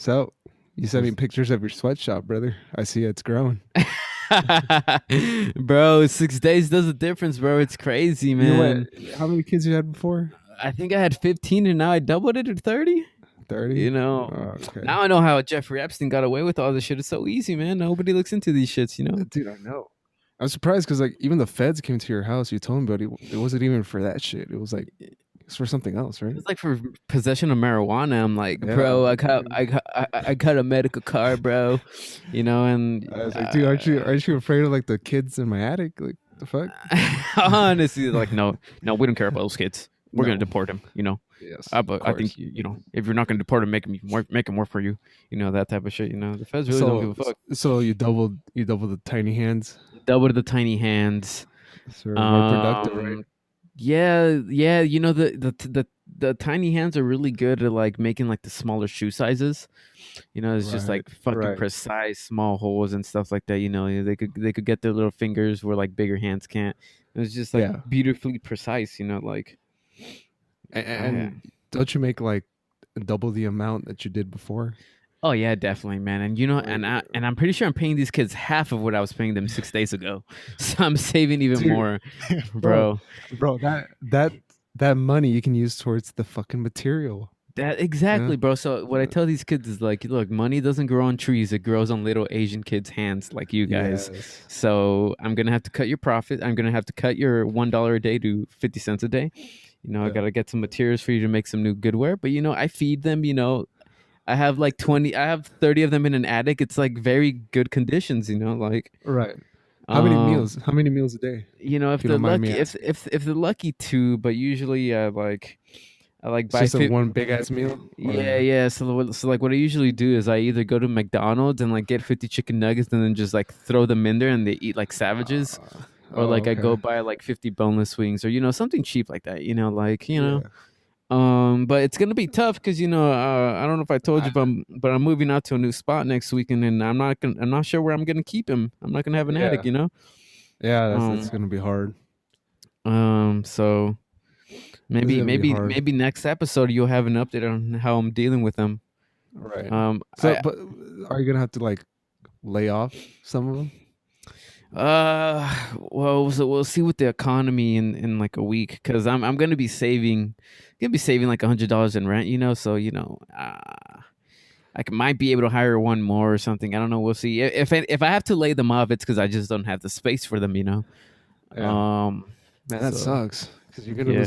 So, you sent me pictures of your sweatshop, brother. I see it's growing. Bro, 6 days does a difference, bro. It's crazy, You know what? man. How many kids you had before? I think I had 15 and now I doubled it to 30. 30? You know, Oh, okay. now I know how Jeffrey Epstein got away with all this shit. It's so easy, man. Nobody looks into these shits, you know? Dude, I know. I'm surprised because like even the feds came to your house. You told me, but it wasn't even for that shit. It was like it's for something else, right? It's like for possession of marijuana. I'm like, Yeah. bro, I got a medical card, bro. You know, and I was like, dude, aren't you afraid of like the kids in my attic? Like the fuck? honestly, like, no, we don't care about those kids. We're gonna No. deport them. You know, Yes, of but I think course. you know, if you're not gonna deport them, make them work for you. You know, that type of shit. You know, the feds really don't give a fuck. So you doubled the tiny hands. Double to the tiny hands. So more productive, right? Yeah. You know, the tiny hands are really good at like making like the smaller shoe sizes. You know, it's just Right. like fucking Right. precise small holes and stuff like that. You know, they could get their little fingers where like bigger hands can't. It's just like Yeah. beautifully precise. You know, like I, And don't you make like double the amount that you did before? oh yeah, definitely, man. And you know, Like, and I'm pretty sure I'm paying these kids half of what I was paying them 6 days ago, so I'm saving even dude, more, bro, bro. bro, that money you can use towards the fucking material. That Yeah. exactly, bro. So what I tell these kids is like, look, money doesn't grow on trees; it grows on little Asian kids' hands, like you guys. Yes. So I'm gonna have to cut your profit. I'm gonna have to cut your $1 a day to 50 cents a day. You know, I Yeah. gotta get some materials for you to make some new goodwear. But you know, I feed them. You know, I have like 20. I have 30 of them in an attic. It's like very good conditions. You know, like Right. How many um, meals? How many meals a day? you know, If if you they're don't mind me lucky, asking. if they're lucky too, but usually I like It's buy just a one big ass meal, yeah, or yeah. So like what I usually do is I either go to McDonald's and like get 50 chicken nuggets and then just like throw them in there and they eat like savages, or oh, like I go okay. buy like 50 boneless wings or you know something cheap like that. You know, like you know. Yeah. But it's gonna be tough because you know I don't know if I told you, I, but I'm moving out to a new spot next weekend and I'm not sure where I'm gonna keep him. I'm not gonna have an attic, yeah. you know. Yeah, that's Um, gonna be hard. so It's maybe gonna be hard. maybe next episode you'll have an update on how I'm dealing with them. Right. So, I but are you gonna have to like lay off some of them? well, so we'll see with the economy in like a week because I'm gonna be saving like $100 in rent, you know. So you know, might be able to hire one more or something. I don't know. We'll see. If I have to lay them off, it's because I just don't have the space for them, you know. Yeah. Um, Man, that so sucks because yeah, you're gonna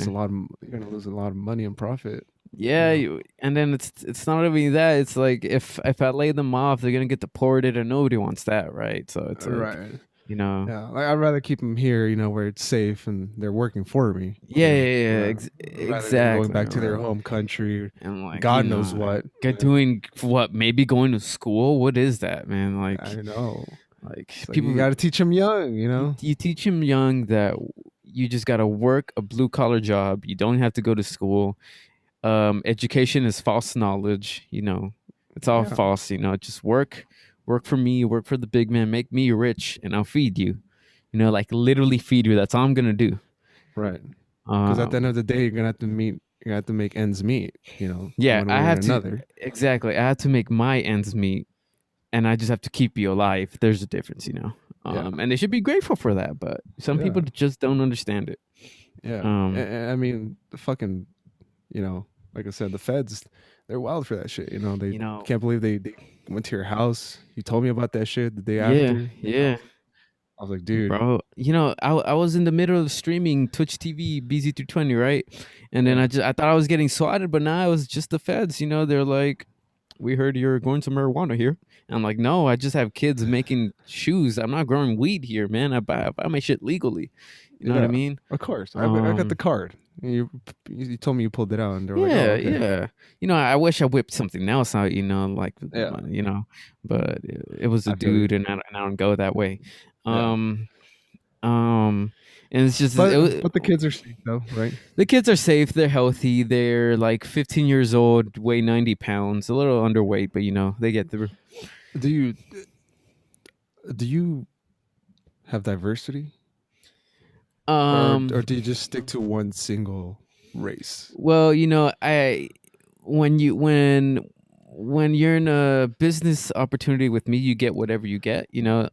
lose a lot of money in profit. You yeah. know. And then it's not even that. It's like if I lay them off, they're gonna get deported, and nobody wants that, right? So it's like Right. you know. Yeah. Like, I'd rather keep them here, where it's safe and they're working for me. Rather than going Exactly, back to their bro. home country, And like, you God knows know, what. get doing what? Maybe going to school. What is that, man? I Like, know. It's like you people, got to teach them young. You know. you teach them young that you just gotta work a blue collar job. You don't have to go to school. Education is false knowledge. You know, it's all Yeah. false. You know, just work for me, work for the big man, make me rich, and I'll feed you. You know, like literally feed you. That's all I'm gonna do. Right. Because at the end Um, of the day, you're gonna have to meet. You're gonna have to make ends meet. yeah, One I way or have to another. exactly. I have to make my ends meet and I just have to keep you alive. There's a difference, you know. Yeah. And they should be grateful for that, but some Yeah. people just don't understand it. Yeah. Um, I mean, the fucking, like I said, the feds, they're wild for that shit. They you know, can't believe they went to your house. You told me about that shit the day yeah, after. yeah, I was like, dude, bro. You know, I was in the middle of streaming Twitch TV BZ220, right? And then yeah, I thought I was getting swatted, but now it was just the feds. You know, they're like, we heard you're going to marijuana here. I'm like, no, I just have kids making shoes. I'm not growing weed here, man. I buy my shit legally. You know what I yeah, mean? of course. I got the Um, card. You told me you pulled it out, and they're like, oh, Yeah, okay, yeah. You know, I wish I whipped something else out, you know, like, yeah, you know, but it was a I feel you. dude and I don't go that way. Yeah, Um, um, and it's just, but the kids are safe though, right? the kids are safe. They're healthy. They're like 15 years old, weigh 90 pounds, a little underweight, but you know, they get through. Do you do you have diversity, or Um, do you just stick to one single race? well, you know, when when you're in a business opportunity with me, you get whatever you get.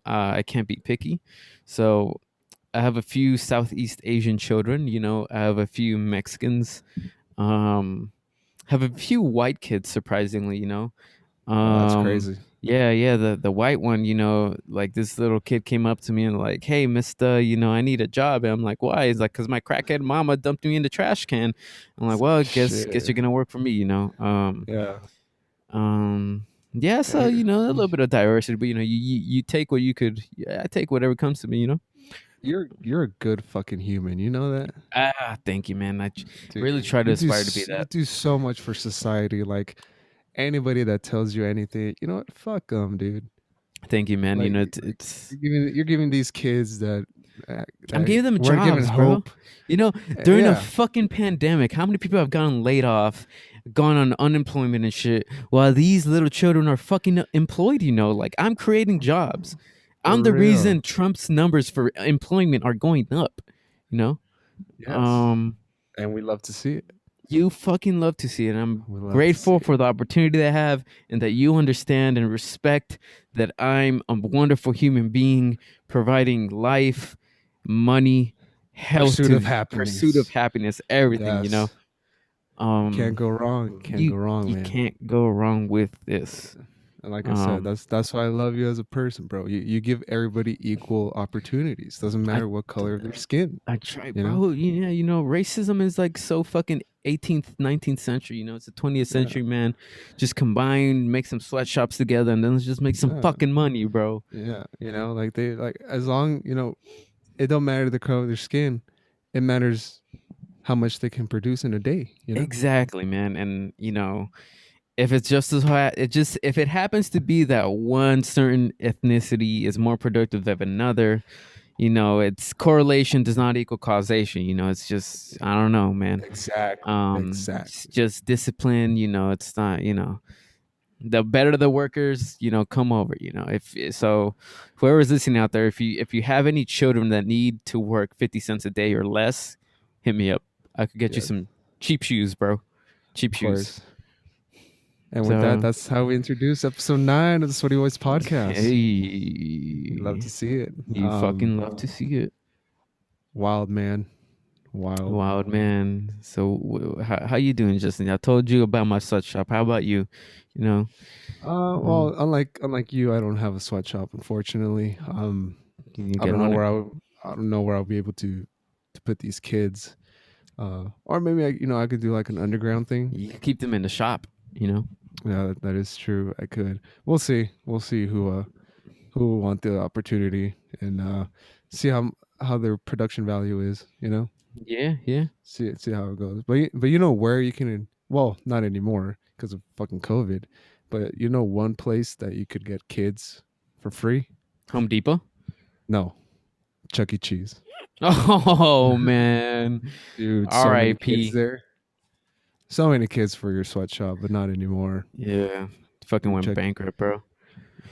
I can't be picky. So I have a few Southeast Asian children. I have a few Mexicans. Um, have a few white kids, surprisingly. Oh, that's Um, crazy. yeah, yeah. The white one, like this little kid came up to me and like, "Hey, Mister, I need a job." And I'm like, "Why?" He's like, "Cause my crackhead mama dumped me in the trash can." I'm like, "Well, guess you're Shit. gonna work for me." Yeah. Um, yeah. So Eh, a little bit of diversity, but you take what you could. Yeah, I take whatever comes to me. You're a good fucking human. You know that, Thank you, man. dude. Really try to aspire to be You that. do so much for society. Like anybody that tells you anything, you know what? Fuck them, dude. Thank you, man. Like, It's you're giving these kids I'm that giving them we're giving jobs, bro. hope. You know, During a Yeah, fucking pandemic, how many people have gotten laid off, gone on unemployment and shit, while these little children are fucking employed? Like I'm creating jobs. for I'm the real. reason Trump's numbers for employment are going up. You know, Yes, um, and we love to see it. you fucking love to see it. I'm We love to see grateful it. for the opportunity that I have and that you understand and respect that I'm a wonderful human being providing life, money, health Pursuit of to pursuit of happiness. happiness, everything. Yes, can't Um go wrong. Can't you go wrong, you man. can't go wrong with this. And like I said, Um that's why I love you as a person, bro. You give everybody equal opportunities. Doesn't I matter what color of their skin. I try, You know. bro. Yeah, racism is like so fucking 18th, 19th century. It's the 20th Yeah. century, man. Just combine, make some sweatshops together, and then let's just make some Yeah. fucking money, bro. Yeah. Like they like as long it don't matter the color of their skin. It matters how much they can produce in a day. You know. Exactly, man. And if it's just if it happens to be that one certain ethnicity is more productive than another, it's correlation does not equal causation. It's just I don't know, man. Exactly. It's Exactly. just discipline. It's not. The better the workers, come over. If so, whoever's listening out there, if you have any children that need to work 50 cents a day or less, hit me up. I could get you Yeah. some cheap shoes, bro. Cheap Of shoes. course. And with that, So, that's how we introduce episode 9 of the Sweaty Boys podcast. We love hey, to see it. you fucking love to see it. Wild man, wild. Wild man. So, how you doing, Justin? I told you about my sweatshop. How about you? You know, Well, um, unlike you, I don't have a sweatshop, unfortunately. can you I get don't know on it? I don't know where I'll be able to put these kids. Or maybe I could do like an underground thing. You can keep them in the shop. Yeah, that is true. I could. We'll see. We'll see who will want the opportunity and see how their production value is. Yeah, yeah. See how it goes. But you know where you can, well, not anymore because of fucking COVID. But you know one place that you could get kids for free? Home Depot. No, Chuck E. Cheese. Oh man. Dude, so many kids R.I.P. there. So many kids for your sweatshop, but not anymore. Yeah. Fucking Dude, went Chuck, bankrupt, bro.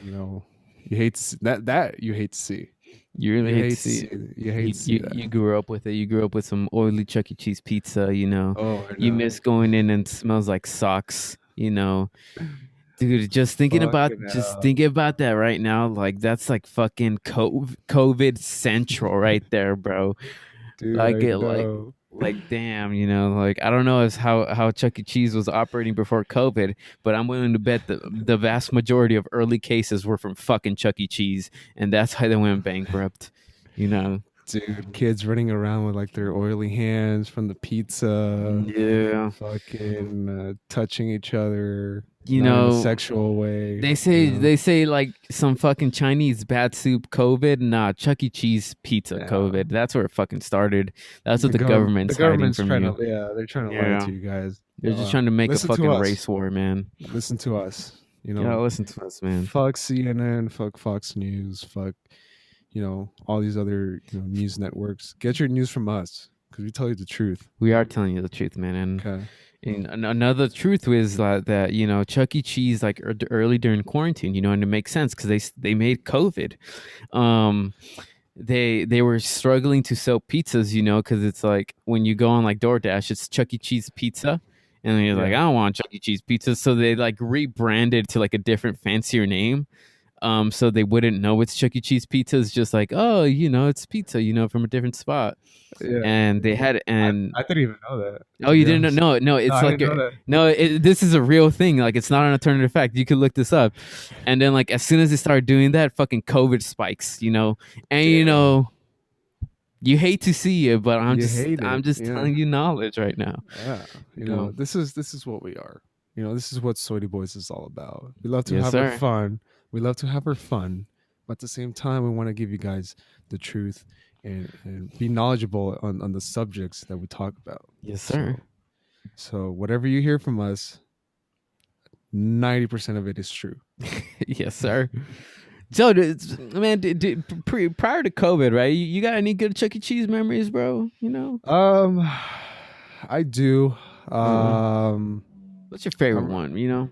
you know, you hate to see that you hate to see. You really You hate to hate to see see it. it. You hate You, to see you that. you grew up with it. You grew up with some oily Chuck E. Cheese pizza. Oh, I You know. miss going in and it smells like socks. Dude, Fucking just hell. thinking about that right now, like that's like fucking COVID central right there, bro. Dude, Like I it, know. like damn, like I don't know as how Chuck E. Cheese was operating before COVID, but I'm willing to bet the vast majority of early cases were from fucking Chuck E. Cheese, and that's why they went bankrupt. You know, Dude, kids running around with like their oily hands from the pizza, yeah. fucking touching each other, You not in a know, sexual way, they say they say like some fucking Chinese bat soup COVID. Nah, Chuck E. Cheese pizza Yeah. COVID. That's where it fucking started. That's what the government's The hiding government's from trying you. to, yeah, they're trying to lie Yeah, to you guys. they're just trying to make a Listen to fucking us. race war, man. Listen to us. You gotta listen to us, man. Fuck CNN, fuck Fox News, fuck, all these other, news networks. Get your news from us because we tell you the truth. We are telling you the truth, man. Okay. And another truth is that Chuck E. Cheese like early during quarantine, and it makes sense because they made COVID. Um, they were struggling to sell pizzas, because it's like when you go on like DoorDash, it's Chuck E. Cheese pizza, And then he's like, I Yeah. don't want Chuck E. Cheese pizza. So they like rebranded to like a different, fancier name. So they wouldn't know it's Chuck E. Cheese pizza. It's just like, oh, it's pizza, from a different spot. Yeah. And they had and I didn't even know that, oh, to you be didn't honest. know? No, No, it's I like didn't know that. this is a real thing. Like it's not an alternative fact. You could look this up. And then like as soon as they started doing that, fucking COVID spikes. And Damn. you hate to see it, but I'm You just hate I'm it. just Yeah. telling you knowledge right now. Yeah. You know. This is what we are. This is what Soity Boys is all about. We love to Yes, have our sir. fun. We love to have our fun. But at the same time, we want to give you guys the truth and be knowledgeable on the subjects that we talk about. Yes, sir. So whatever you hear from us, 90% of it is true. Yes, sir. So, man, prior to COVID, right? You got any good Chuck E. Cheese memories, bro? Um I do. Uh, Um what's your favorite I'm one?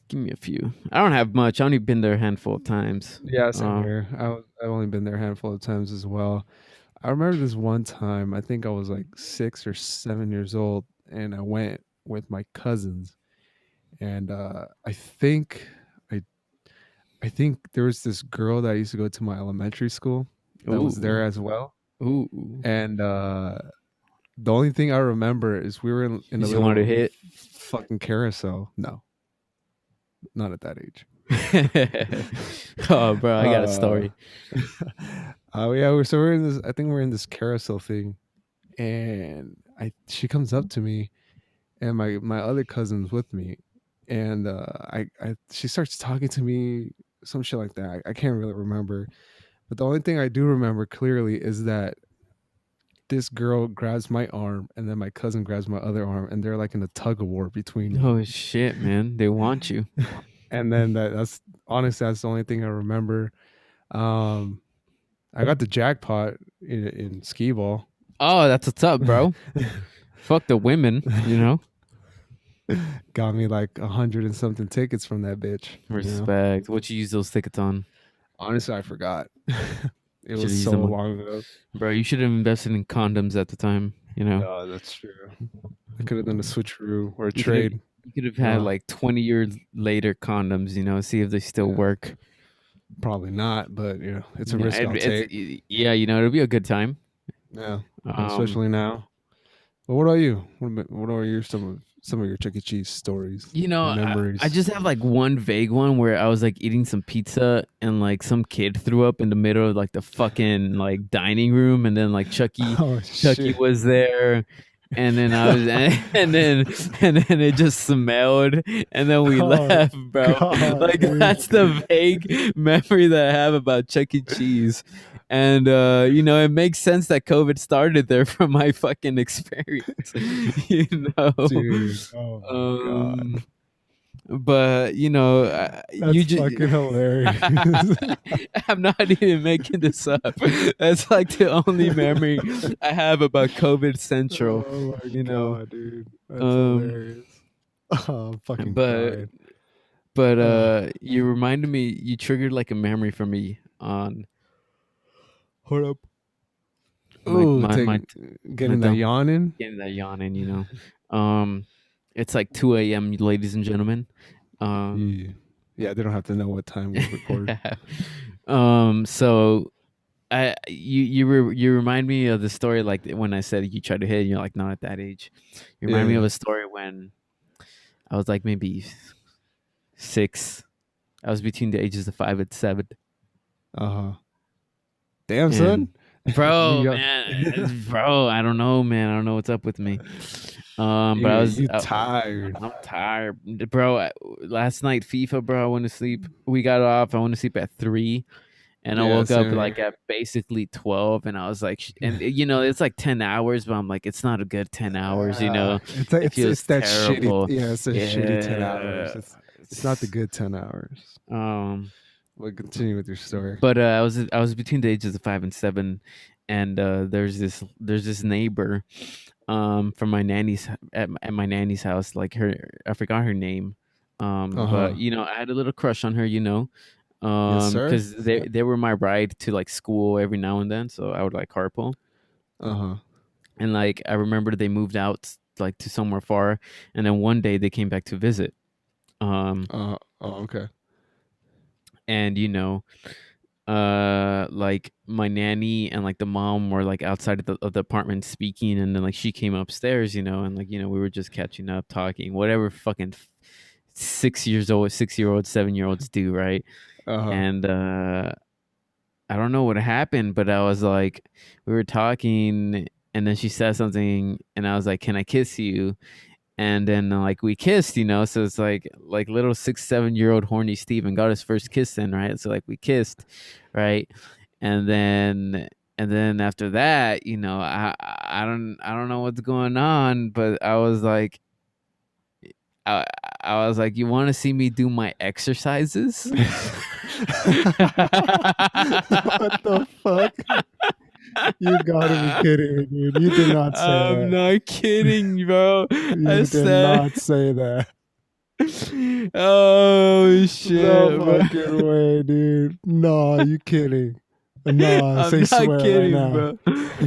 Give me a few. I don't have much. I only been there a handful of times. Yeah, same here. I've only been there a handful of times as well. I remember this one time, I think I was like 6 or 7 years old, and I went with my cousins. And I I think there was this girl that I used to go to my elementary school that was Ooh, there as well. ooh. And the only thing I remember is we were in You a just wanted to little hit. fucking carousel. No, not at that age. Oh, bro, I got a uh, story. yeah, we're in this. I think we're in this carousel thing, and I she comes up to me, and my other cousin's with me, and I she starts talking to me, some shit like that. I can't really remember, but the only thing I do remember clearly is that this girl grabs my arm, and then my cousin grabs my other arm, and they're like in a tug of war between them. Oh shit, man, they want you. And then that's honestly that's the only thing I remember. Um, I got the jackpot in skee ball. Oh, that's what's up, bro. Fuck the women, Got me like 100 and something tickets from that bitch. Respect. What you use those tickets on? Honestly, I forgot. It Should was have used so them on, long ago. bro. You should have invested in condoms at the time. No, that's true. I could have done a switcheroo or a You could have trade. you could have had Uh, like 20 years later condoms. See if they still yeah, work. probably not, but it's a Yeah, risk I'll take. yeah, it'll be a good time. Yeah, Um, especially now. But what about you? What are your some of your Chuck E. Cheese stories or I memories? just have like one vague one where I was like eating some pizza and like some kid threw up in the middle of like the fucking like dining room, and then like Oh Chucky shit! was there. And then I was, and then it just smelled, and then we Oh left, bro. god, Like dude. that's the vague memory that I have about Chuck E. Cheese, and it makes sense that COVID started there from my fucking experience, you know. Dude, oh my Um, god. but you That's just fucking hilarious. I'm not even making this up. That's like the only memory I have about COVID Central, Oh my you know. god, dude. That's Um, hilarious. Oh, I'm fucking but crying. Oh, you reminded me. You triggered like a memory for me on hold up. my Oh, my my my getting that dumb yawning. getting that yawning. It's like 2 a.m., ladies and gentlemen. Um, Yeah. Yeah, they don't have to know what time we record. so you remind me of the story like when I said you tried to hit and you're like not at that age. You remind me of Yeah. a story when I was like maybe 6. I was between the ages of 5 and 7. Uh-huh. Damn, son. And You bro, young. man, bro, I don't know, man. I don't know what's up with me. But You tired. I'm tired, bro. Last night FIFA, bro. I went to sleep. We got off. I went to sleep at 3, and I Yeah, woke up same like here. at basically 12, and I was like, and it's like 10 hours, but I'm like, it's not a good 10 hours. It's It it's feels that shitty. terrible. Yeah, it's a shitty 10 hours. Yeah. It's not the good 10 hours. Um, But continue with your story. but I was between the ages of 5 and 7, and there's this neighbor, from my nanny's at my nanny's house. Like I forgot her name, Uh but huh. I had a little crush on her. Yes, sir. Because they were my ride to like school every now and then, so I would like carpool. Uh huh. And like I remember they moved out like to somewhere far, and then one day they came back to visit. Um, Oh, okay. and like my nanny and like the mom were like outside of the apartment speaking, and then like she came upstairs, and like we were just catching up, talking, whatever fucking 6 years old, 6 year olds, 7 year olds do, right? Uh-huh. And I don't know what happened, but I was like, we were talking, and then she said something, and I was like, "Can I kiss you?" And then like we kissed, so it's like little 6 7 year old horny Steven got his first kiss in, right? So like we kissed, right? And then and then after that, I don't know what's going on, but I, I was like, you want to see me do my exercises? What the fuck? You gotta be kidding me, dude. You did not say I'm that. not kidding, bro. I You did said, not say that. oh No shit, bro. fucking way, dude. No, you kidding. No, I'm say not swear right kidding, now. bro.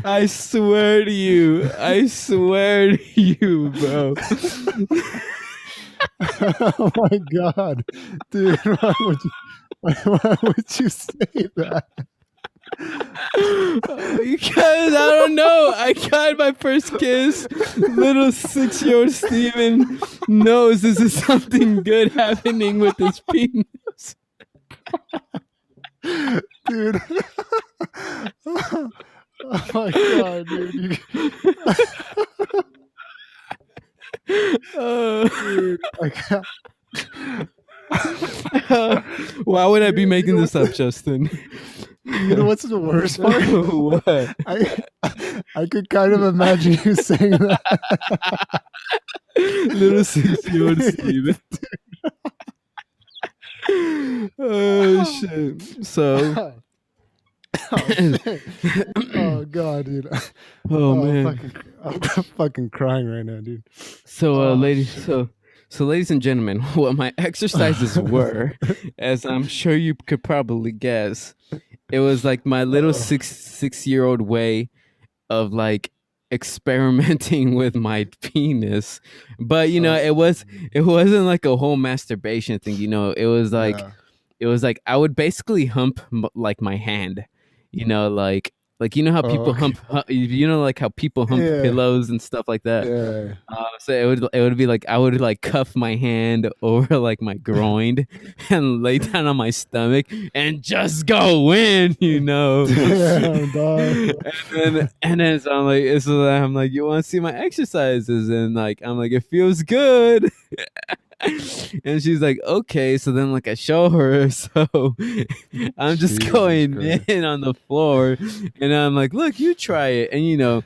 I swear to you. I swear to you, bro. Oh my god. Dude, why would you say that? Because I don't know. I got my first kiss. Little 6 year old Steven knows this is something good happening with his penis. Dude. Oh my god, dude. Uh, Dude, I got why would I be you making know this what's up, Justin? you know what's the worst part? What? I I could kind of imagine you saying Little 6 year old Steven. that. Oh shit. So Oh shit. Oh god, dude. oh Oh man. fucking I'm fucking crying right now, dude. So Oh ladies shit. so ladies and gentlemen, what my exercises were, as I'm sure you could probably guess, it was like my little Oh, six year old way of like experimenting with my penis. But oh, it wasn't like a whole masturbation thing, it was like yeah. I would basically hump like my hand, like how Oh, people okay. like how people hump Yeah. pillows and stuff like that. Yeah. So it would be like I would like cuff my hand over like my groin and lay down on my stomach and just go in, Damn, dog. and then I'm like, you want to see my exercises? And like I'm like, it feels good. And she's like, okay. So then like I show her, so I'm just Jesus going Christ. in on the floor, and I'm like, look, you try it. And you know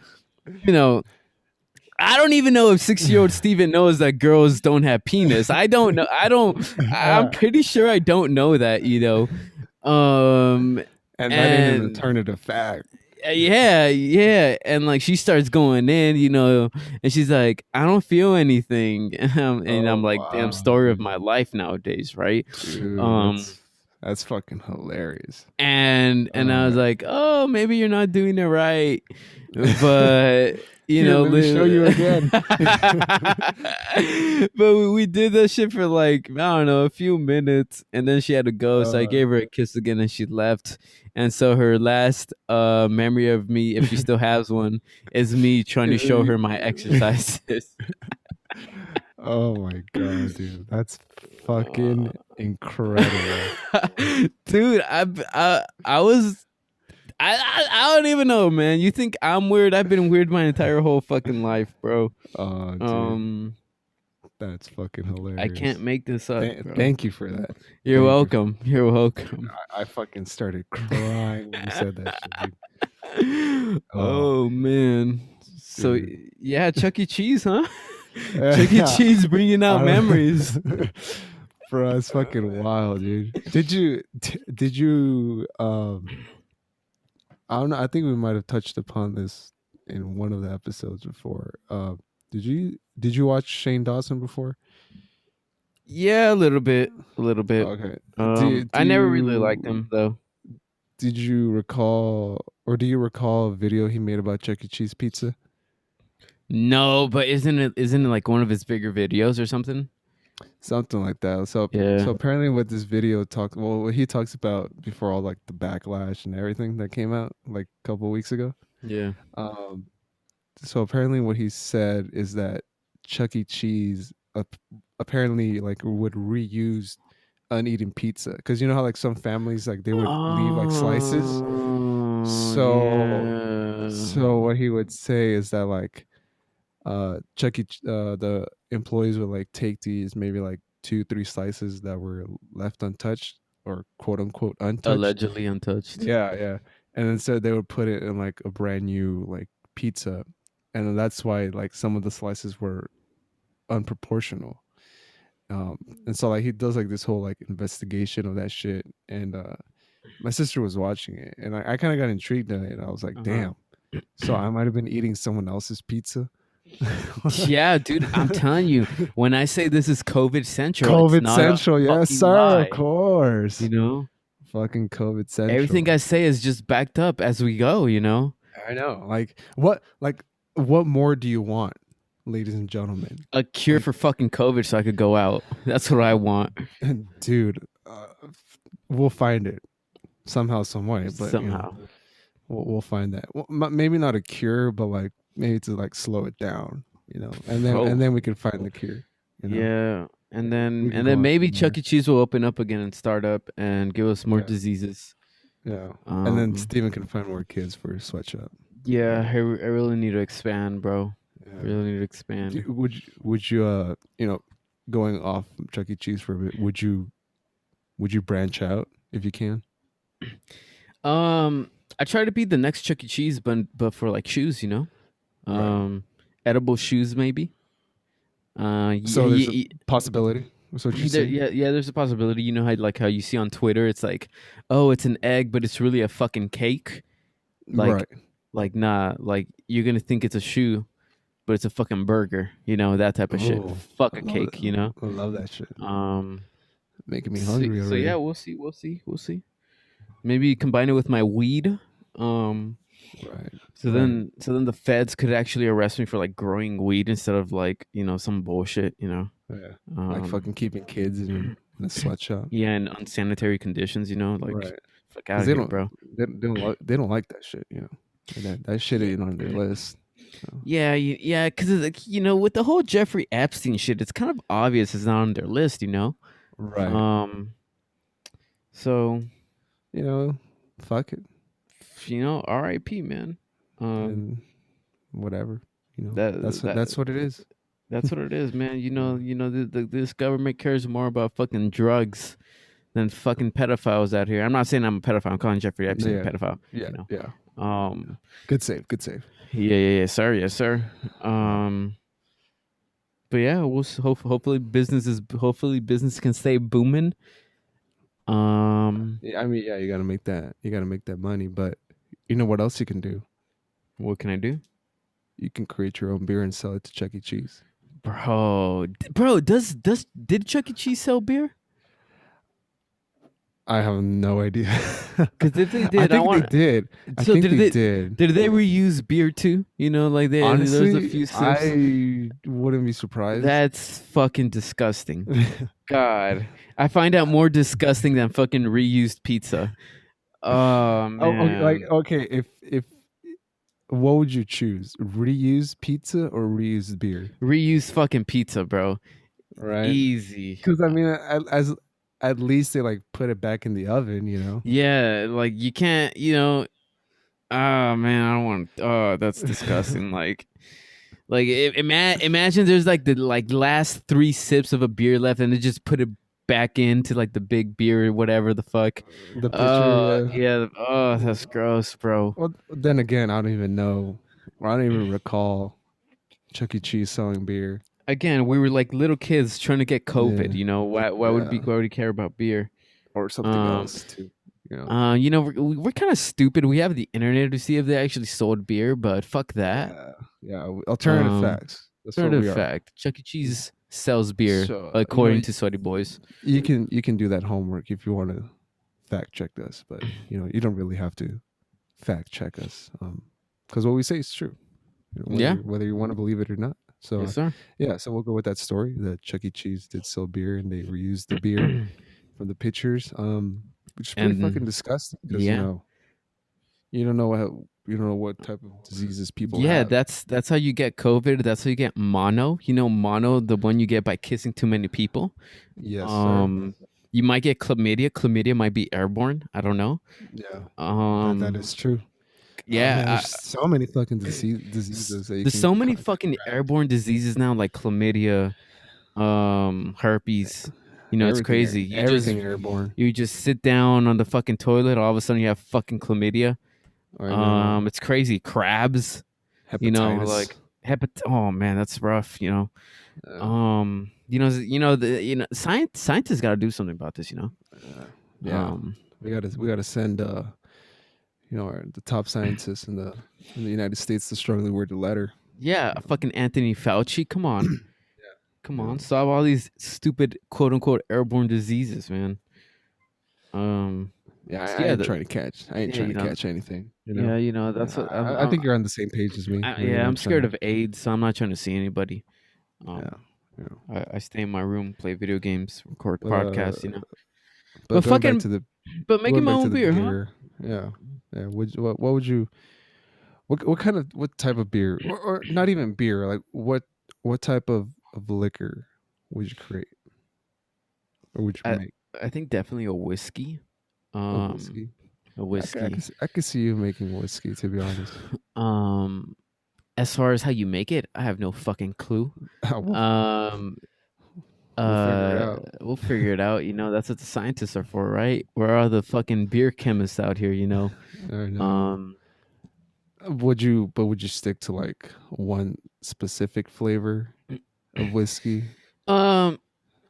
I don't even know if 6 year old Steven knows that girls don't have penis. I don't know. I'm pretty sure I don't know that. Um, And that ain't an and alternative fact. yeah, yeah. And like she starts going in, and she's like, I don't feel anything. And I'm Oh like, damn, wow, story of dude. my life nowadays, right? Dude, Um, that's fucking hilarious. and I was Uh like, oh, maybe you're not doing it right, but Here, let me show you but again. we did that shit for like, I don't know, a few minutes, and then she had to go, so I uh gave her a kiss again, and she left. And so her last memory of me, if she still has one, is me trying to show her my exercises. Oh my god, dude. That's Uh, fucking incredible. dude, I was I don't even know, man. You think I'm weird? I've been weird my entire whole fucking life, bro. Oh, dude. Um, That's fucking I hilarious. can't make this up, bro. Thank you for that. You're Thank you. welcome. You're welcome. I fucking started crying when you said that shit, dude. Oh, Oh man. So dude. yeah, Chuck E. Cheese, huh? Chuck E. Yeah. Cheese bringing out I memories. don't Bro, it's fucking wild, dude. Did you I don't know, I think we might have touched upon this in one of the episodes before. Did you watch Shane Dawson before? Yeah, a little bit, a little bit. Okay. Do do I never really liked you him though. did you recall or do you recall a video he made about Chuck E. Cheese pizza? No, but isn't it like one of his bigger videos or something? Something like that. Yeah. So apparently, what this video talks, well, what he talks about before all like the backlash and everything that came out like a couple of weeks ago. Yeah. Um, so apparently, what he said is that Chuck E. Cheese apparently like would reuse uneaten pizza because you know how like some families like they would leave like slices. Oh, So yeah. so what he would say is that like the employees would like take these maybe like 2 3 slices that were left untouched or quote unquote untouched. Allegedly untouched. Yeah, and instead they would put it in like a brand new like pizza, and then that's why like some of the slices were unproportional. And so like he does like this whole like investigation of that shit, and my sister was watching it, and I kind of got intrigued in it. I was like, Uh-huh. damn, so I might have been eating someone else's pizza. Yeah, dude, I'm telling you, when I say this is COVID central, it's COVID not a Central, yes, fucking sir, of lie. You course. know, Fucking COVID everything Central. I say is just backed up as we go. You know, I know. Like what more do you want, ladies and gentlemen? a cure Like, for fucking COVID, so I could go out. That's what I want dude, we'll find it somehow, some way. But somehow, we'll find that. Well, maybe not a cure, but like maybe to like slow it down. bro. And then we can find the cure. You know, Yeah, and then we can and go then on maybe from Chuck there. E. Cheese will open up again and start up and give us more Yeah, diseases. yeah. And then Um, Steven can find more kids for his sweatshop. You yeah, know, I really need to expand, bro. yeah. Really need to expand. Would you going off Chuck E. Cheese for a bit? Would you branch out if you can? I try to be the next Chuck E. Cheese, but for like shoes, you know, Right. um, edible shoes maybe. So there's a possibility. That's what you're saying. yeah. There's a possibility. You know how you see on Twitter, it's like, oh, it's an egg, but it's really a fucking cake. Like, Right. nah, like you're gonna think it's a shoe, but it's a fucking burger. You know that type of shit. Oh, Fuck a cake. You know. I love that shit. Um. Making me So, hungry so yeah, already. we'll see. Maybe combine it with my weed. Um. Right. So Right. then the feds could actually arrest me for like growing weed instead of like some bullshit. Yeah. Like Um. fucking keeping kids in a sweatshop. Yeah, in unsanitary conditions. Like, Right. fuck out Because of here, bro. they don't like that shit. That shit ain't on their list. So. Yeah, yeah, because like with the whole Jeffrey Epstein shit, it's kind of obvious it's not on their list. Right. Um. So You know, fuck it R.I.P. Man. Um. and whatever. That that That's what it is. that's what it is, man. Yeah. This government cares more about fucking drugs than fucking pedophiles out here. I'm not saying I'm a pedophile. I'm calling Jeffrey Epstein a Yeah. pedophile. Yeah. You know. Yeah. Yeah. Um. Good save. Good save. Yeah, sir. Yes, sir. Yeah. But yeah, hopefully business can stay booming. Um. Yeah, I mean, yeah, you got to make that. You got to make that money. But you know what else you can do? What can I do? You can create your own beer and sell it to Chuck E. Cheese. Bro, did Chuck E. Cheese sell beer? I have no idea. Because if they I did, I think they want. did. I So think they did. did they reuse beer too? Like there's a Honestly, few sips. I wouldn't be surprised. That's fucking disgusting. God, I find out more disgusting than fucking reused pizza. Oh Oh, okay, like man, okay, if what would you choose? Reuse pizza or reuse beer? reused fucking pizza, bro. Right? Easy. Because I mean, at least they like put it back in the oven. Yeah, like you can't. Oh man, I don't want. Oh, that's disgusting. Imagine there's like the last three sips of a beer left, and they just put it back into like the big beer or whatever the fuck. The pitcher, yeah. Yeah. Oh, that's gross, bro. Well, then again, I don't even know, or I don't even recall Chuck E. Cheese selling beer. Again, we were like little kids trying to get COVID. Yeah, Why yeah, would we care about beer? or something Um. else too. You know. We're kind of stupid. We have the internet to see if they actually sold beer, but fuck that. Yeah, yeah. Alternative Um. facts. That's what Alternative we are. fact: Chuck E. Cheese sells beer, So according to Sweaty Boys. you can do that homework if you want to fact check us, but you don't really have to fact check us, because what we say is true. Yeah. whether you want to believe it or not. So Yes, sir. yeah, so we'll go with that story. The Chuck E. Cheese did sell beer, and they reused the beer from the pitchers, which is pretty fucking And disgusting because yeah. you don't know what type of diseases people Yeah, have. that's how you get COVID. That's how you get mono. You know, mono, the one you get by kissing too many people. Yes, sir. Um, you might get chlamydia. Chlamydia might be airborne. I don't know. Yeah, that Um, is true. Oh yeah, man, there's so many fucking diseases that you there's can so many fucking contract. airborne diseases now, like chlamydia, herpes. You know, it's crazy. Everything airborne. You just sit down on the fucking toilet, all of a sudden you have fucking chlamydia. I know. It's crazy. Crabs, you know, Hepatitis. like oh man, that's rough, you know. Uh, Scientists got to do something about this, you know. yeah, Um, we gotta send the top scientists in the United States to strongly word the letter. yeah, You fucking Anthony Fauci, come know, on, solve all these stupid quote unquote airborne diseases, man. Um, I yeah, ain't trying to catch. I ain't yeah, trying to catch anything. yeah, that's what I think you're on the same page as me. Where you're yeah, I'm not trying scared to. of AIDS, so I'm not trying to see anybody. Yeah, Um, yeah. I stay in my room, play video games, record But podcasts, you know. but But fucking, but making going my back to own the beer, huh? beer. Yeah, yeah. What would you what type of beer or not even beer, like what type of liquor would you create or would you I make? I think definitely a whiskey. A Um, whiskey. a Yeah, whiskey. I could see you making whiskey, to be honest. Um, as far as how you make it, I have no fucking clue. we'll, Um, we'll figure it out. we'll figure it out. You know, that's what the scientists are for, right? Where are the fucking beer chemists out here? You know. I know. Um, Would you stick to like one specific flavor of whiskey? um.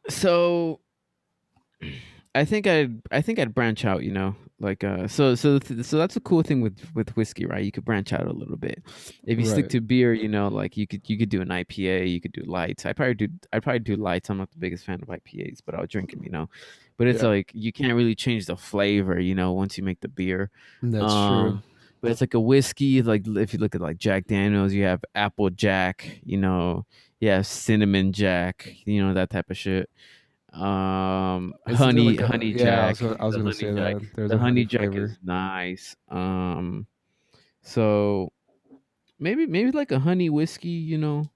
So I think I'd branch out, you know. Like so that's a cool thing with whiskey, right? You could branch out a little bit. If you stick Right. to beer, you know, like you could do an IPA, you could do lights. I'd probably do lights. I'm not the biggest fan of IPAs, but I'll drink them, you know. But it's Yeah, like you can't really change the flavor, you know, once you make the beer. that's true. Um but it's like a whiskey, like if you look at like Jack Daniels, you have Apple Jack, you know, you have Cinnamon Jack, you know, that type of shit. Isn't there like a Honey yeah? Jack, I was the gonna honey say jack, that there's the a honey honey jack flavor. is nice. So maybe like a honey whiskey, you know.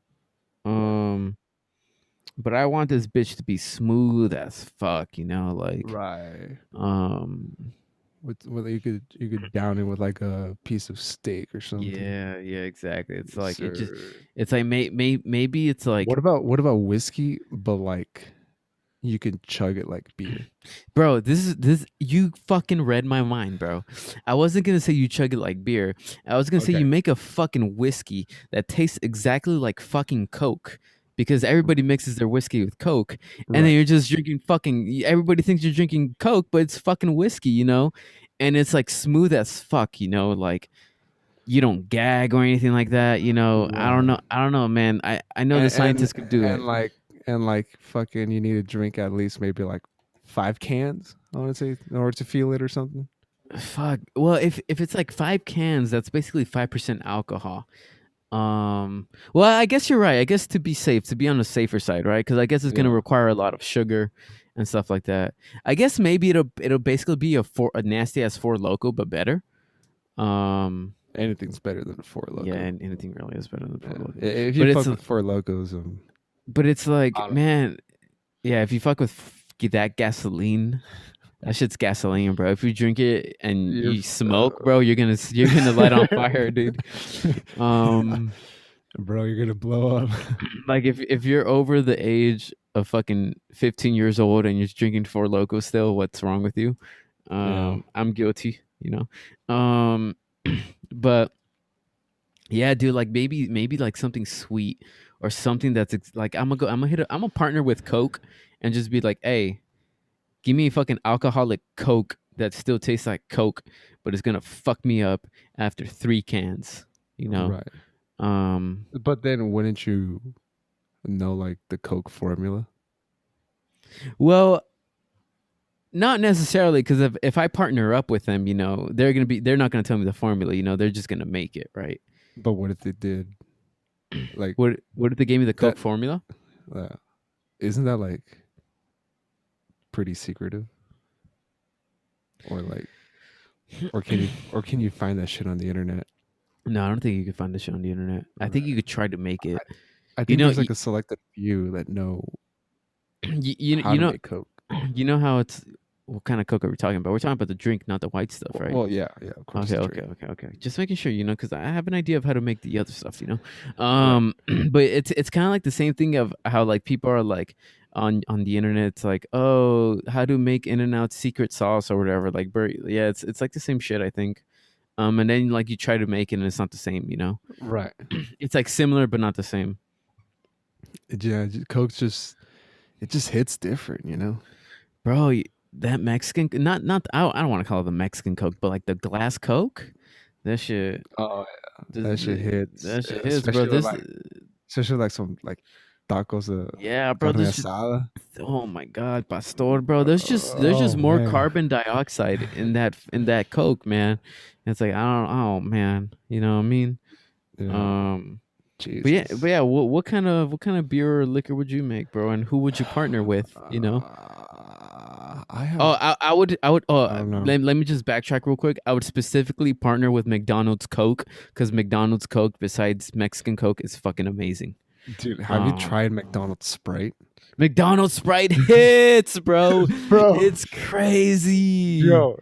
Right. Um, but I want this bitch to be smooth as fuck, you know, like Right. um, With you could down it with like a piece of steak or something. yeah, exactly. It's Yes, like sir. it's like maybe it's like What about whiskey, but like you can chug it like beer? bro, this you fucking read my mind, bro. I wasn't gonna say you chug it like beer. I was gonna say you Okay. make a fucking whiskey that tastes exactly like fucking Coke. Because everybody mixes their whiskey with Coke, and then Right. you're just drinking fucking. Everybody thinks you're drinking Coke, but it's fucking whiskey, you know. And it's like smooth as fuck, you know. Like you don't gag or anything like that, you know. Right. I don't know, man. I know the And scientists could do it. and like fucking you need to drink at least maybe like 5 cans, I want to say, in order to feel it or something. Fuck. Well, if it's like 5 cans, that's basically 5% alcohol. Well, I guess you're right. I guess to be safe, to be on the safer side, right? Because I guess it's gonna Yeah. require a lot of sugar and stuff like that. I guess maybe it'll basically be a nasty ass four loco, but better. Um, Anything's better than a Four yeah, Loco. and anything really is better than four Yeah. loco. If you But it's fuck with Four Locos, but it's like, I don't know. man, yeah. If you fuck with that gasoline, that shit's gasoline, bro. If you drink it and You're you smoke, bro, you're gonna light on fire, dude. Um. bro, you're gonna blow up. Like if you're over the age of fucking 15 years old and you're drinking Four Loko still, what's wrong with you? Yeah. I'm guilty, you know. But yeah, dude, like maybe like something sweet or something that's like I'm gonna partner with Coke and just be like, hey, give me a fucking alcoholic Coke that still tastes like Coke, but it's gonna fuck me up after 3 cans, you know. Right. Um, But then wouldn't you know like the Coke formula? well, not necessarily, because if I partner up with them, you know, they're not gonna tell me the formula. You know, they're just gonna make it right. But what if they did? Like What if they gave me the that. Coke formula? Uh, isn't that like pretty secretive, or like, or can you find that shit on the internet? No, I don't think you could find this shit on the internet. I think you Right. could try to make I, it. I You think know, there's like a selected few that know how you to know, make Coke. you know how it's. What kind of Coke are we talking about? We're talking about the drink, not the white stuff, right? Well, yeah, yeah, of course Okay, the okay, drink. okay, okay. Just making sure, because I have an idea of how to make the other stuff, Right. but it's kind of like the same thing of how like people are like on the internet. It's like, oh, how to make In and Out secret sauce or whatever. Like, yeah, it's like the same shit, I think. And then like you try to make it and it's not the same. Right. It's like similar but not the same. Yeah, Coke's just it just hits different, you know. Bro, that Mexican, not I don't want to call it the Mexican Coke, but like the glass Coke, that shit, Oh, yeah. That shit hits, that shit hits, bro. especially like some like tacos de Yeah, bro. carne This shit, asada. oh my god, pastor, bro. There's just Oh more man, carbon dioxide in that Coke, man. It's like I don't, oh man, you know what I mean? yeah, Um, but Jesus. yeah. What kind of beer or liquor would you make, bro? And who would you partner with? I Oh, have I would. Oh, I don't know, let me just backtrack real quick. I would specifically partner with McDonald's Coke because McDonald's Coke, besides Mexican Coke, is fucking amazing. dude. Have you Um, tried McDonald's Sprite, McDonald's Sprite hits, bro. bro? It's crazy. Yo,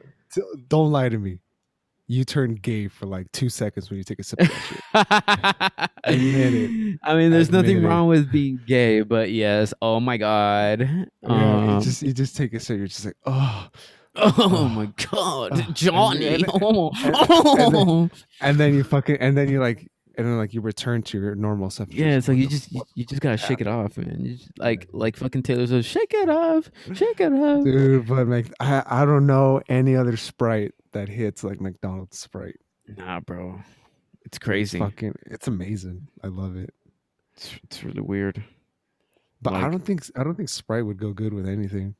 don't lie to me. You turn gay for like 2 seconds when you take a sip of that shit. Admit it. I mean, there's nothing Admit it. wrong with being gay, but yes. Oh my god. Yeah, you just take a sip. You're just like, oh, Oh my oh, god, oh. Johnny. Oh, And, and then oh. and then you fucking and then you like and then like you return to your normal self. You're Yeah, just it's like, like what you the just you, what you just gotta shake it happened? off, man. You just, like fucking Taylor Swift, shake it off, shake it off. Dude, but like I don't know any other Sprite that hits like McDonald's Sprite. Nah, bro, it's It's crazy. fucking it's amazing. I love it. It's really weird. But Like, I don't think Sprite would go good with anything.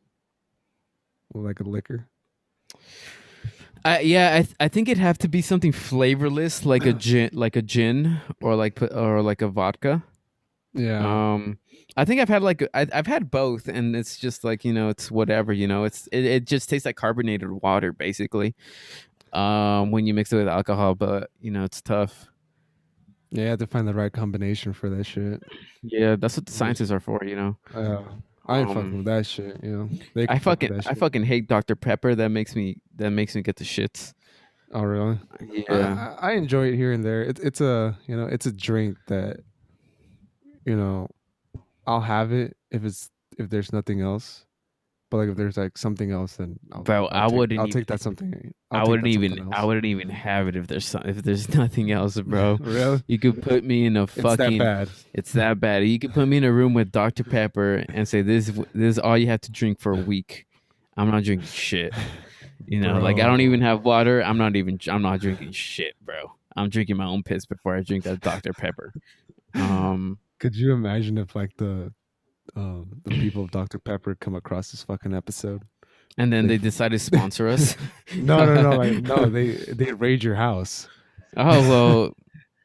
With like a liquor. I think it'd have to be something flavorless, like a gin, or like a vodka. Yeah. Um, I think I've had both, and it's just like it's whatever. It just tastes like carbonated water, basically. When you mix it with alcohol, but it's tough. Yeah, you have to find the right combination for that shit. Yeah, that's what the Which, scientists are for. I ain't fucking Um, with that shit, They I can fuck with fucking that I shit. fucking hate Dr Pepper. That makes me get the shits. Oh really? Yeah, I enjoy it here and there. It's a it's a drink that, you know, I'll have it if there's nothing else. But like if there's like something else, then bro. I'll take that something. I'll I take wouldn't that something even I else. wouldn't even have it if there's nothing else, bro. Really? You could put me in a It's that fucking. bad. It's that bad. You could put me in a room with Dr Pepper and say this is all you have to drink for a week. I'm not drinking shit. Like I don't even Bro. have water. I'm not drinking shit, bro. I'm drinking my own piss before I drink that Dr Pepper. Um, Could you imagine if like the people of Dr. Pepper come across this fucking episode? and then They they decide to sponsor us. no, like no, they raid your house. Oh well,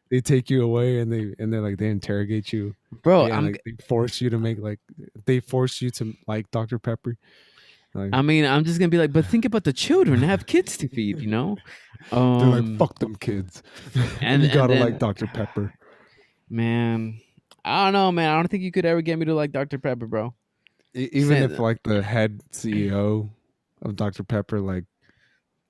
They take you away and they like they interrogate you. bro. And like they force you to make like they force you to like Dr. Pepper. Like I mean, I'm just gonna be like, but think about the children. I have kids to feed. they're like, Um, fuck them kids. and You and gotta like then, Dr. Pepper. man, I don't know, man. I don't think you could ever get me to like Dr Pepper, bro. Even if Say- like the head CEO of Dr. Pepper like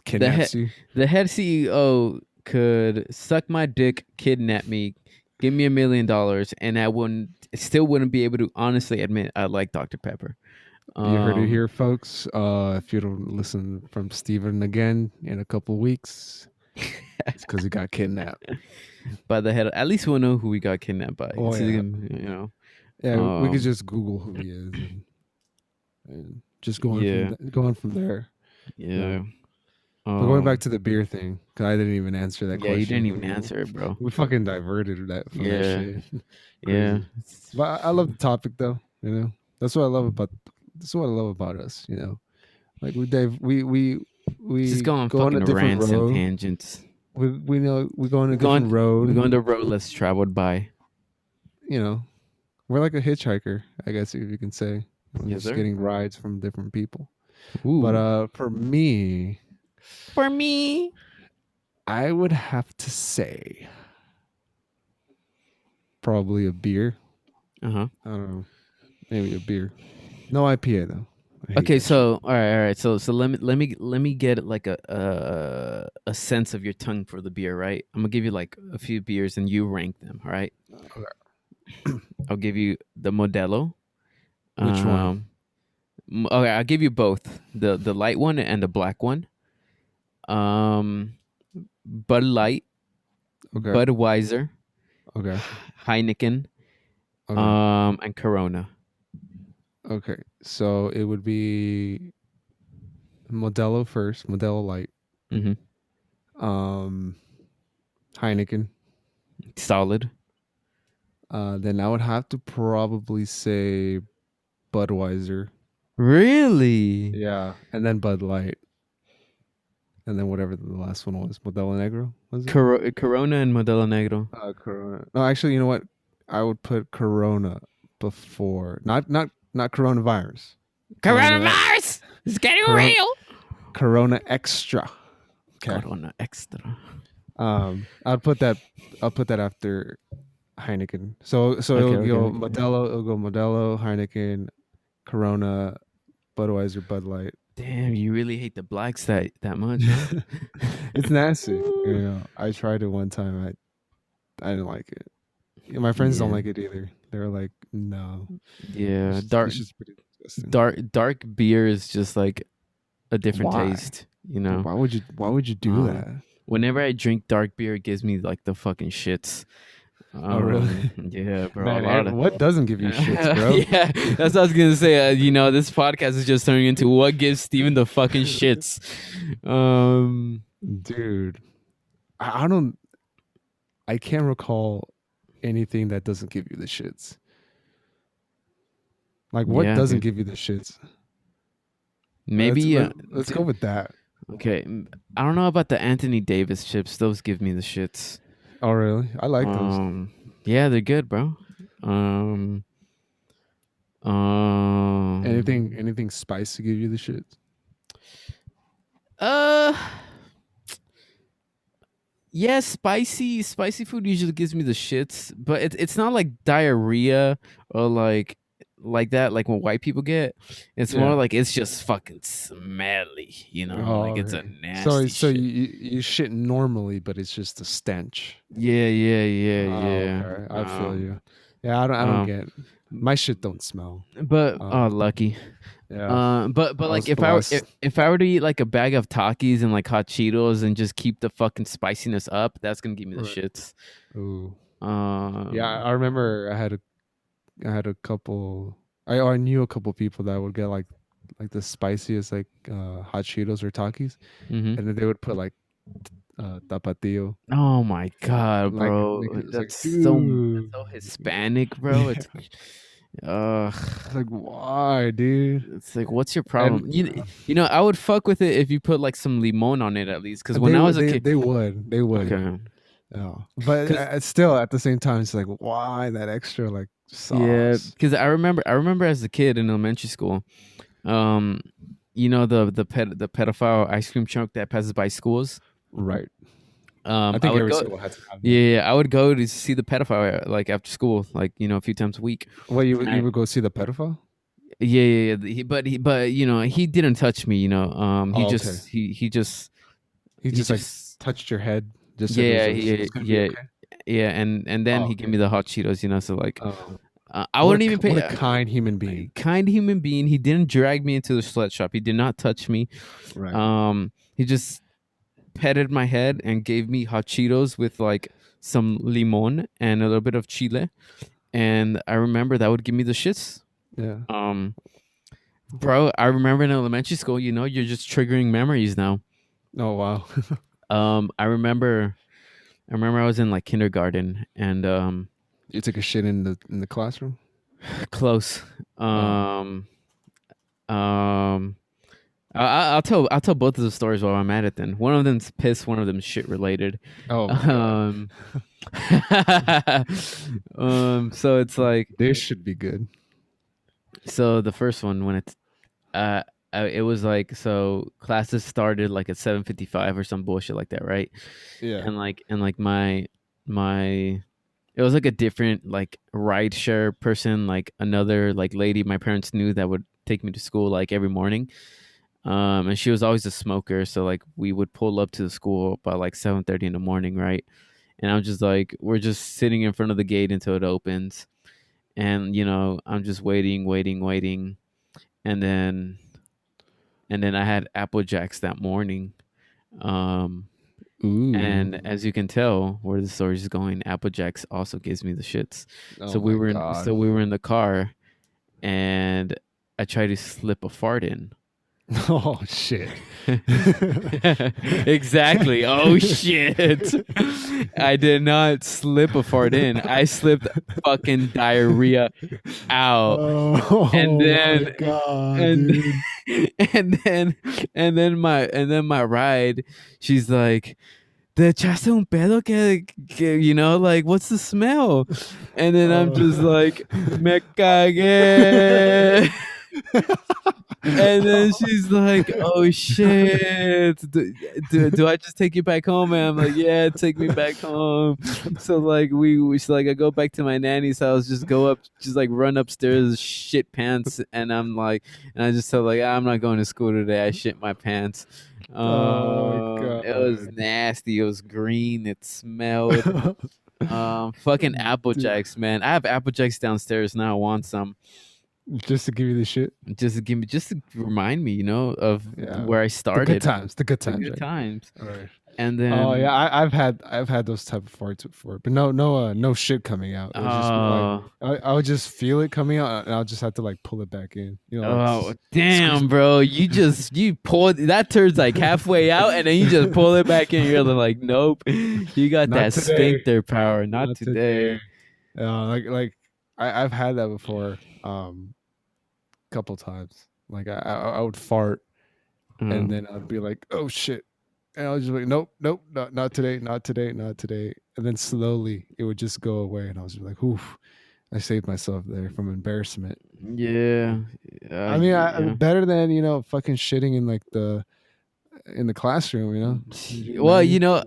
The kidnaps head you. the head CEO could suck my dick, kidnap me, give me $1 million, and I still wouldn't be able to honestly admit I like Dr Pepper. You heard it Um, here, folks. If you don't listen from Steven again in a couple weeks, it's because he got kidnapped. by the head, at least we'll know who we got kidnapped by. Oh It's either yeah, yeah. We could um, just Google who he is and just yeah, going from there. You know. yeah. But going back Um, to the beer thing, because I didn't even answer that yeah, you didn't question. even answer it, bro. We fucking diverted that from that Yeah, shit. yeah. Crazy. But I love the topic though. That's what I love about. That's what I love about us. Like Just we go on go on a fucking different rants and road. tangents. We know we go on a We're going different we're road. going the road less traveled by. you know, we're like a hitchhiker, I guess if you can say. Yes, Just sir. getting rides from different people. But Ooh. for me, For me. I would have to say probably a beer. Uh huh. I don't know, maybe a beer. No IPA though. I hate Okay, that shit. so all right. So let me get like a sense of your tongue for the beer, right? I'm gonna give you like a few beers and you rank them. All right. I'll give you the Modelo. Which one? Okay, I'll give you both the light one and the black one. Um, Bud Light, Okay. Budweiser, Okay. Heineken, Okay. and Corona. Okay. So it would be Modelo first, Modelo Light, Mm-hmm. um, Heineken. Solid. Then I would have to probably say Budweiser. Really? Yeah, and then Bud Light, and then whatever the last one was, Modelo Negro, was it? Corona and Modelo Negro. Corona. No, actually, you know what? I would put Corona before, not coronavirus. Corona, Coronavirus is getting Corona, real. Corona Extra. Okay. Corona Extra. I'd put that. I'll put that after Heineken. So Okay, it'll okay, go okay. Modelo. It'll go Modelo, Heineken, Corona, Budweiser, Bud Light. Damn, you really hate the blacks that much, huh? It's nasty. I tried it one time. I didn't like it. Yeah, my friends don't Yeah, like it either. They're like, no, yeah. this is pretty disgusting. Dark beer is just like a different Why? taste, you know. Why would you do Um, that? Whenever I drink dark beer, it gives me like the fucking shits. Oh really? Yeah, bro. A Man, lot of what doesn't give you shits, bro? yeah, that's what I was gonna say. This podcast is just turning into what gives Steven the fucking shits. Um, Dude, I don't. I can't recall anything that doesn't give you the shits. Like, what yeah, doesn't dude. give you the shits? Maybe. Let's go with that. Okay, I don't know about the Anthony Davis chips. Those give me the shits. Oh really? I like those. Yeah, they're good, bro. Um, um, Anything spice to give you the shits? uh, yeah, spicy food usually gives me the shits, but it's not like diarrhea or like that, like when white people get. It's more Yeah. like it's just fucking smelly, like Oh, it's a okay. So nasty so shit. you shit normally, but it's just a stench. Yeah, yeah, yeah, Oh, yeah. okay. I feel you. Yeah, I don't Um, get my shit don't smell. but oh, Um, lucky. yeah, But I like was if I were blessed. if I were to eat like a bag of Takis and like hot Cheetos and just keep the fucking spiciness up, that's gonna give me the Right. shits. Ooh. Yeah, Um, I remember I had a couple. I knew a couple people that would get like the spiciest like hot Cheetos or Takis, mhm. and then they would put like tapatio. Oh my god, bro, Like it's like, that's dude. so Hispanic, bro. Yeah. It's ugh. It's like, why, dude? It's like, what's your And problem? I would fuck with it if you put like some limon on it at least. Because when they I would was a kid, they would. okay, Yeah. But because still at the same time it's like why that extra like yeah, sauce? because I remember as a kid in elementary school, um, the pedophile ice cream truck that passes by schools. Right. I I think would every go. school has to have that. Yeah, I would go to see the pedophile like after school, like a few times a week. Well, you And would go see the pedophile? yeah, yeah, yeah. But he didn't touch me. He Oh, okay. just he just He he just like just touched your head, just said yeah, it's yeah, gonna be yeah, okay. yeah. And then Oh, he gave okay. me the hot Cheetos. So like Oh, I wouldn't even what pay. a kind human being. Kind human being. He didn't drag me into the sweatshop. He did not touch me. Right. He just petted my head and gave me hot Cheetos with like some limon and a little bit of chile. And I remember that would give me the shits. Yeah. Um, Bro, I remember in elementary school, you're just triggering memories now. Oh wow. I remember I was in like kindergarten and You took a shit in the classroom? close. Oh. Um, um, I'll tell both of the stories while I'm at it. Then one of them's piss, one of them's shit related. Oh my god. Um, So it's like, This should be good. so the first one when it's uh it was like, so classes started like at 7:55 or some bullshit like that, right? Yeah. And like my it was like a different like ride share person, like another like lady my parents knew that would take me to school like every morning. And she was always a smoker, so like we would pull up to the school by like 7:30 in the morning, right? And I'm just like, we're just sitting in front of the gate until it opens, and I'm just waiting, waiting, waiting, and then I had Apple Jacks that morning. Um, Ooh. and as you can tell, where the story is going, Apple Jacks also gives me the shits. Oh So we my were in, god. so we were in the car, and I tried to slip a fart in. Oh shit. Exactly. Oh shit. I did not slip a fart in. I slipped fucking diarrhea out. And Oh my then god, and dude. and then and then my ride, she's like, "Te echaste un pedo que like what's the smell?" And then I'm just Uh, like, "Me cagué." And then she's like, "Oh shit, do I just take you back home?" And I'm like, "Yeah, take me back home." So like so like I go back to my nanny's house, just go up, just like run upstairs, shit pants, and I just tell like, I'm not going to school today. I shit my pants. oh my It was god. nasty. It was green. It smelled. Fucking Apple Dude, Jacks, man. I have Apple Jacks downstairs now. I want some. just to give you the shit. Just to remind me, of Yeah. where I The good started, times. The good the times, good right? times. All right. And Oh yeah, then, I've had those type of farts before, but no shit coming out. It would just be like oh, I would just feel it coming out, and I'll just have to like pull it back in. Like oh, squeeze. damn, bro, you pull that turns like halfway out, and then you just pull it back in. You're like, nope, you got Not that today. sphincter power. Not Not today. today. Like I've had that before, couple times. Like I would fart, and Oh, then I'd be like, oh shit, and I was just like, nope, nope, not today, not today, not today. And then slowly it would just go away, and I was just like, oof, I saved myself there from embarrassment. yeah, I mean, yeah. better than fucking shitting in like the classroom. Could you Well, imagine?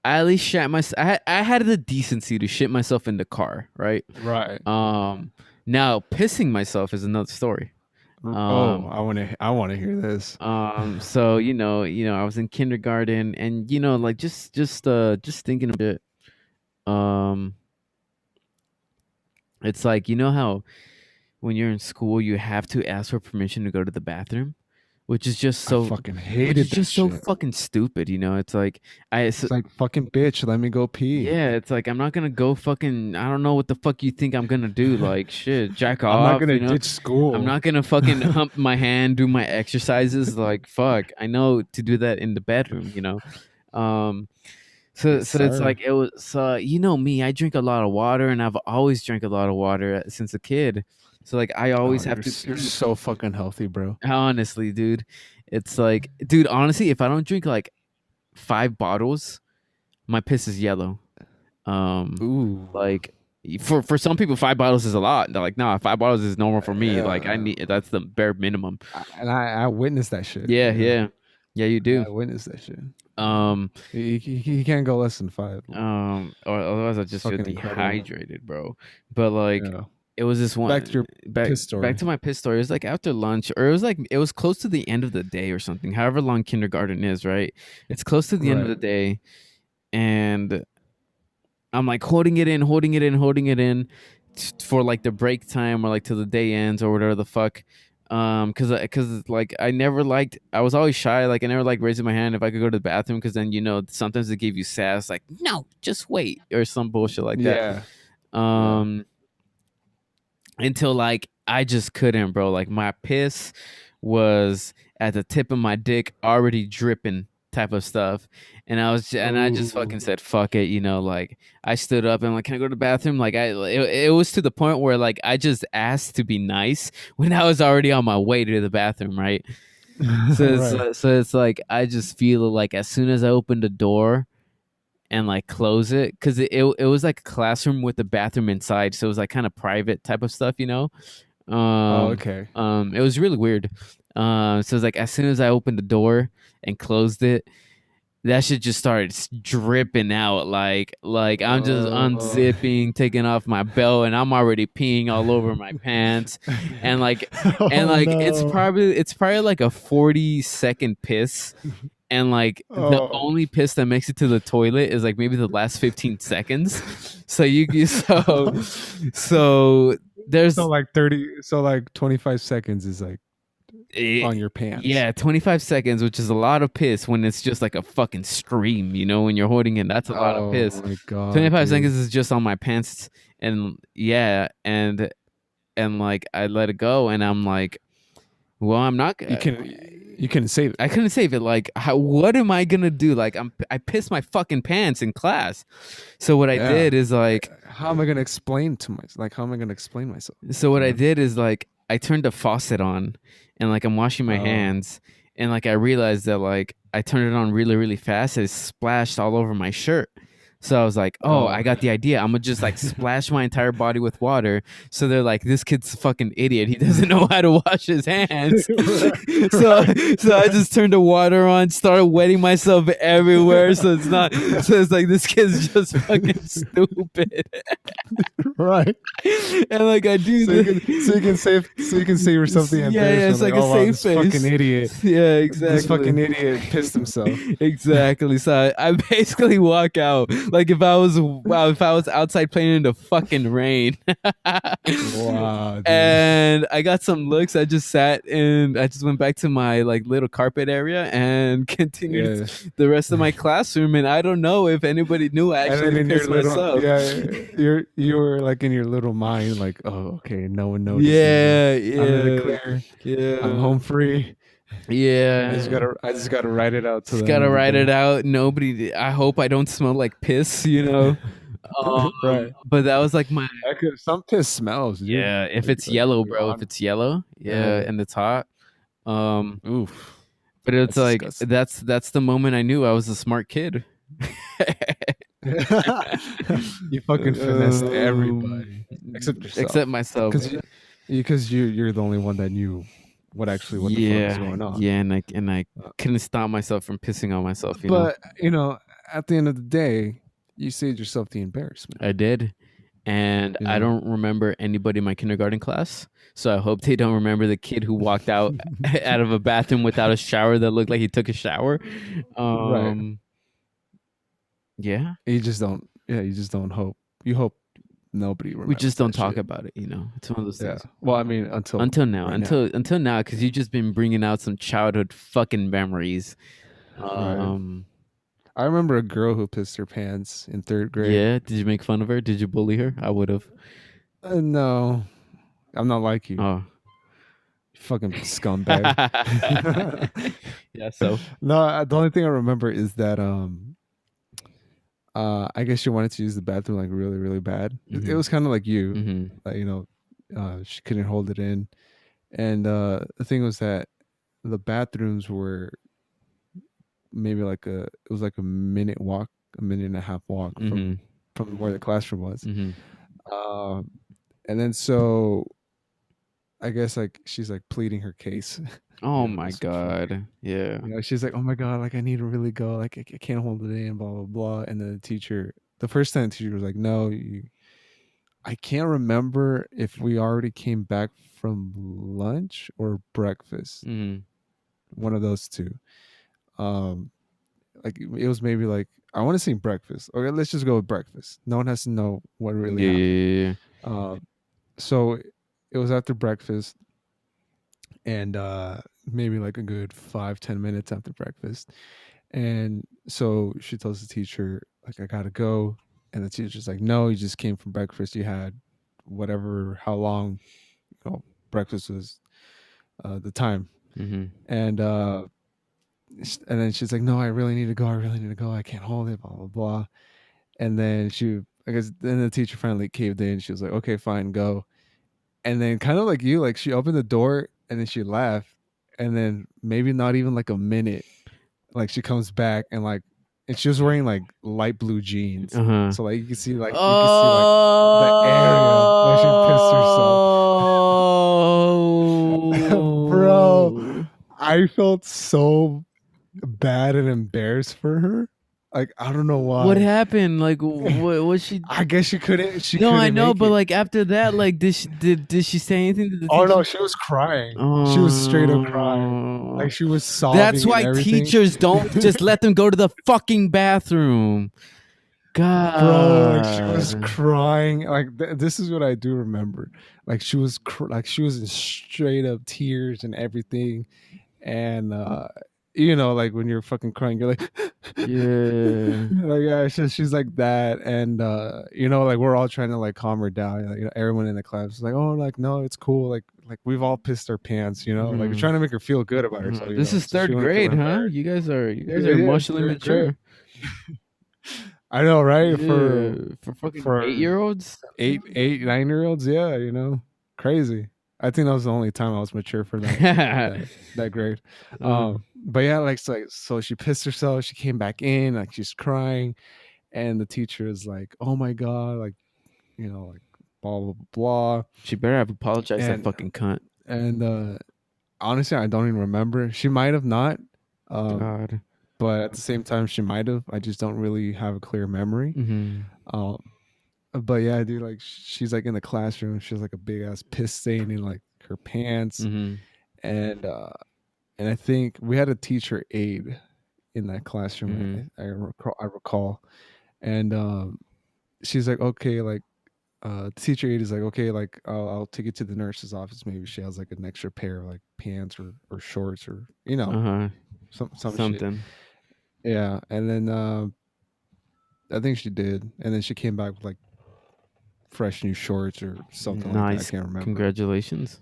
I at least shat my. I had the decency to shit myself in the car, right? Right. Um, Now pissing myself is another story. Oh, Um, I want to hear this. so I was in kindergarten, and like just thinking a bit. Um, it's like, how when you're in school you have to ask for permission to go to the bathroom, which is just I so, fucking hated that shit. fucking stupid. It's like It's like fucking bitch, let me go pee. yeah, it's like I'm not gonna go fucking. I don't know what the fuck you think I'm gonna do. Like shit, jack I'm not off. gonna ditch I'm school. not gonna fucking hump my hand, do my exercises. Like fuck, I know to do that in the bedroom. Um, so Yes, so it's sir. like it was. Me, I drink a lot of water, and I've always drank a lot of water since a kid. So like I Oh, always have you're to you're pee. so fucking healthy, bro. Honestly, dude, it's like, dude, honestly, if I don't drink like 5 bottles, my piss is yellow. Um, Ooh. like for some people, 5 bottles is a lot. They're like, nah, 5 bottles is normal for me. Like I Yeah. need that's the bare minimum. And I witnessed that shit. Yeah, yeah, yeah. You do. I witnessed that shit. Yeah. Um, He can't go less than five. or otherwise I It's just feel fucking incredible. dehydrated, bro. But like, Yeah. it was this Back one to your piss back story. to my piss story. It was like after lunch, or it was close to the end of the day or something. However long kindergarten is, right? It's close to the end of Right. the day, and I'm like holding it in, holding it in, holding it in for like the break time or like till the day ends or whatever the fuck. Cause like I was always shy. Like I never liked raising my hand if I could go to the bathroom. Cause then sometimes they gave you sass like no, just wait or some bullshit like that. Yeah. Yeah. Um, until like I just couldn't, bro. Like my piss was at the tip of my dick, already dripping, type of stuff. And I just Ooh. fucking said fuck it, like I stood up and like, can I go to the bathroom? Like it was to the point where like I just asked to be nice when I was already on my way to the bathroom, right? So Right. it's like I just feel like as soon as I opened the door and like close it because it was like a classroom with a bathroom inside, so it was like kind of private type of stuff, you know. Oh, Um, okay. it was really weird. So it's like as soon as I opened the door and closed it, that shit just started dripping out. Like I'm just Oh. unzipping, taking off my belt, and I'm already peeing all over my pants, and like Oh no. it's probably like a 40-second piss, and like the Oh. only piss that makes it to the toilet is like maybe the last 15 seconds. So so So there's like 30, so like 25 seconds is like eh, on your pants. yeah, 25 seconds, which is a lot of piss when it's just like a fucking stream, you know, when you're holding it, that's a lot of Oh piss. my god, 25 dude. seconds is just on my pants, and yeah, and like I let it go, and I'm like, well, I'm not You gonna. can save it. I couldn't save it. Like, what am I gonna do? Like, I pissed my fucking pants in class. So what I Yeah. did is like, How am I gonna explain to myself? Like, how am I gonna explain myself? so what You I know? did is like, I turned the faucet on, and like I'm washing my Oh. hands, and like I realized that like I turned it on really really fast. And it splashed all over my shirt. So I was like, oh, Oh. I got the idea. I'm gonna just like splash my entire body with water. So they're like, this kid's a fucking idiot. He doesn't know how to wash his hands. Right. so Right. so I just turned the water on, started wetting myself everywhere. So it's not. So it's like this kid's just fucking stupid. Right. And like I do So you can save yourself the yeah, yeah, it's embarrassment. Like, like a oh wow, safe this fucking face. idiot. Yeah, This exactly. fucking idiot pissed himself. Exactly. So I basically walk out like if I was wow, if I was outside playing in the fucking rain. Wow, dude. And I got some looks. I just sat and I just went back to my like little carpet area and continued Yeah. the rest of my classroom. And I don't know if anybody knew I And then actually in your pissed little, myself. yeah, you were like in your little mind, like, oh, okay, no one notices. Yeah, I'm in the yeah, clear. I'm yeah, home free. yeah. I just gotta write it out till Just the end gotta of the write it day. out. Nobody. I hope I don't smell like piss. You know. Right. But that was like my I could. Some piss smells, dude. yeah. If it's yellow, Like bro. If on. it's yellow, yeah, Yeah. and it's hot. Um, Oof. but it's That's like disgusting. that's the moment I knew I was a smart kid. You fucking finessed um, everybody except except yourself, myself. because you're the only one that knew what the fuck was Yeah, going on. yeah, and I Uh, couldn't stop myself from pissing on myself. You know, But at the end of the day, you saved yourself the embarrassment. I did. And You I know. don't remember anybody in my kindergarten class. So I hope they don't remember the kid who walked out out of a bathroom without a shower that looked like he took a shower. Right. Um, yeah, You just don't. Yeah, you just don't hope. You hope nobody we just remembers don't that talk shit. about it. You know, it's one of those Yeah. things. Well, I mean, until Until now, right now. until now, because you've just been bringing out some childhood fucking memories. Right. Um, I remember a girl who pissed her pants in third grade. yeah. Did you make fun of her? Did you bully her? I would have. No, I'm not like you, Oh. you fucking scumbag. Yeah. So. No, the only thing I remember is that I guess she wanted to use the bathroom like really really bad. It Hmm. was kind of like you, Hmm. like she couldn't hold it in, and the thing was that the bathrooms were maybe like it was like a minute walk, a minute and a half walk Hmm. from where the classroom was. Hmm. Um, and then so I guess like she's like pleading her case. Oh my It's so funny. god. Yeah. She's like, "Oh my god, like I need to really go, like I can't hold it in, blah blah blah." And then the first time the teacher was like, "No, I can't remember if we already came back from lunch or breakfast, Mhm. one of those two." Um, like it was maybe like I want to say breakfast. Okay, let's just go with breakfast. No one has to know what really Yeah, happened. yeah, yeah. So it was after breakfast, and maybe like a good 5-10 minutes after breakfast. And so she tells the teacher, like, I gotta go. And the teacher's like, no, you just came from breakfast. You had whatever, how long, breakfast was, the time. Mhm. And and then she's like, no, I really need to go. I really need to go. I can't hold it, blah, blah, blah. And then I guess, then the teacher finally caved in. She was like, okay, fine, go. And then kind of like you, like she opened the door and then she laughed. And then maybe not even like a minute, like she comes back and like and she was wearing like light blue jeans. Uh-huh. So like you can see like the area that she pissed herself. Bro, Oh. I felt so bad and embarrassed for her. Like I don't know What why. happened? Like what she I guess she couldn't. She No, I couldn't know, make but it. like after that, like did she say anything to the Oh teacher? no, she was crying. She was straight up crying. Oh. Like she was That's sobbing and why everything. teachers don't just let them go to the fucking bathroom. Bro, like she was God. crying. Like this is what I do remember. Like like she was in straight up tears and everything. And you know, like when you're fucking crying, you're like, Yeah. like yeah, she's like that. And you know, like we're all trying to like calm her down. Like, you know, everyone in the class is like, oh, like no, it's cool. Like we've all pissed our pants. You know, like we're Mhm. trying to make her feel good about herself. You This know, is so she third wouldn't feel grade, huh? embarrassed. You guys are Yeah, yeah, emotionally third grade. mature. I know, right? Yeah, for fucking For 8-year-olds. 9-year olds, yeah, you know, crazy. I think that was the only time I was mature for that grade. uh, But yeah, like so she pissed herself. She came back in, like she's crying, and the teacher is like, "Oh my god," like you know, like blah blah blah, she better have apologized, that and fucking cunt. honestly, I don't even remember. She might have not, um, God. but at the same time, she might have. I just don't really have a clear memory. Mm-hmm. Um, but yeah, dude, like she's like in the classroom. She's like a big ass piss stain in like her pants, Mm-hmm. and I think we had a teacher aide in that classroom. Mm-hmm. I recall, and she's like, okay, like the teacher aide is like, okay, like I'll take you to the nurse's office. Maybe she has like an extra pair of like pants or shorts or you know Uh-huh. some shit. Something. Yeah, and then I think she did, and then she came back with like fresh new shorts or something like that. I Nice. can't remember. Congratulations.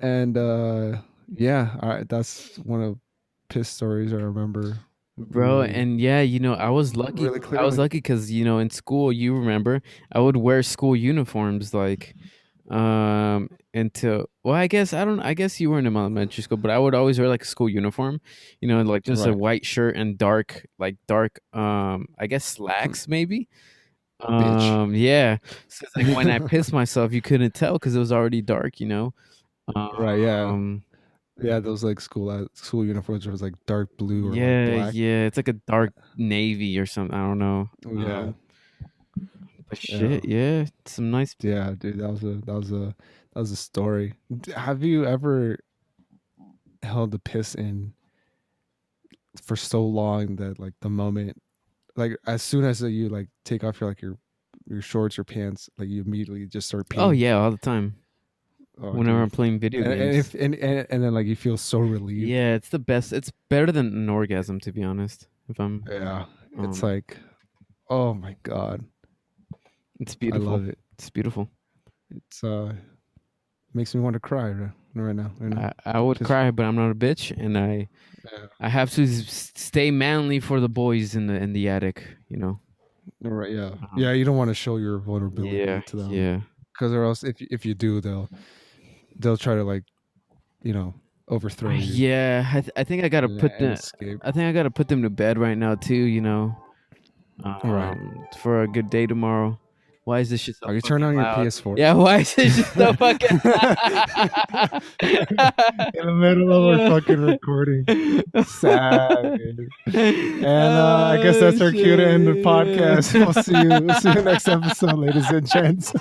And yeah, that's one of piss stories I remember Bro, really and yeah, I was lucky. really I was clearly. lucky because in school, you remember, I would wear school uniforms like until, well, I guess you weren't in elementary school, but I would always wear like a school uniform, like just a Right. white shirt and dark I guess slacks maybe. Bitch. Yeah. So it's like when I pissed myself, you couldn't tell because it was already dark. Right, yeah. Um Yeah, those like school uniforms was like dark blue or like yeah, black. yeah, it's like a dark navy or something. I don't know. Yeah. But Yeah. shit, yeah, some nice. Yeah, dude, that was a story. Have you ever held the piss in for so long that like the moment like as soon as you like take off your shorts or pants, like you immediately just start Oh peeing? yeah, all the time. Oh, Whenever I'm dude. playing video And games. if and then like you feel so relieved. Yeah, it's the best. It's better than an orgasm, to be honest. If I'm, Yeah. It's um, like, oh my god. it's I beautiful. love it. It's beautiful. It's makes me want to cry right now, you know. I would Just cry, but I'm not a bitch, and yeah. I have to stay manly for the boys in the attic. Right, yeah. Yeah, Um, you don't want to show your vulnerability yeah, to them yeah. cuz or else if you do they'll try to like, you know, overthrow you Yeah, I think I gotta put and them. escape. I think I gotta put them to bed right now too. Right. For a good day tomorrow. Why is this shit so Are you turning fucking on your loud? PS4? Yeah, why is this shit so fucking In the middle of our fucking recording. Savage. And I guess Oh that's our cue to end the shit. podcast. We'll see you next episode, ladies and gents.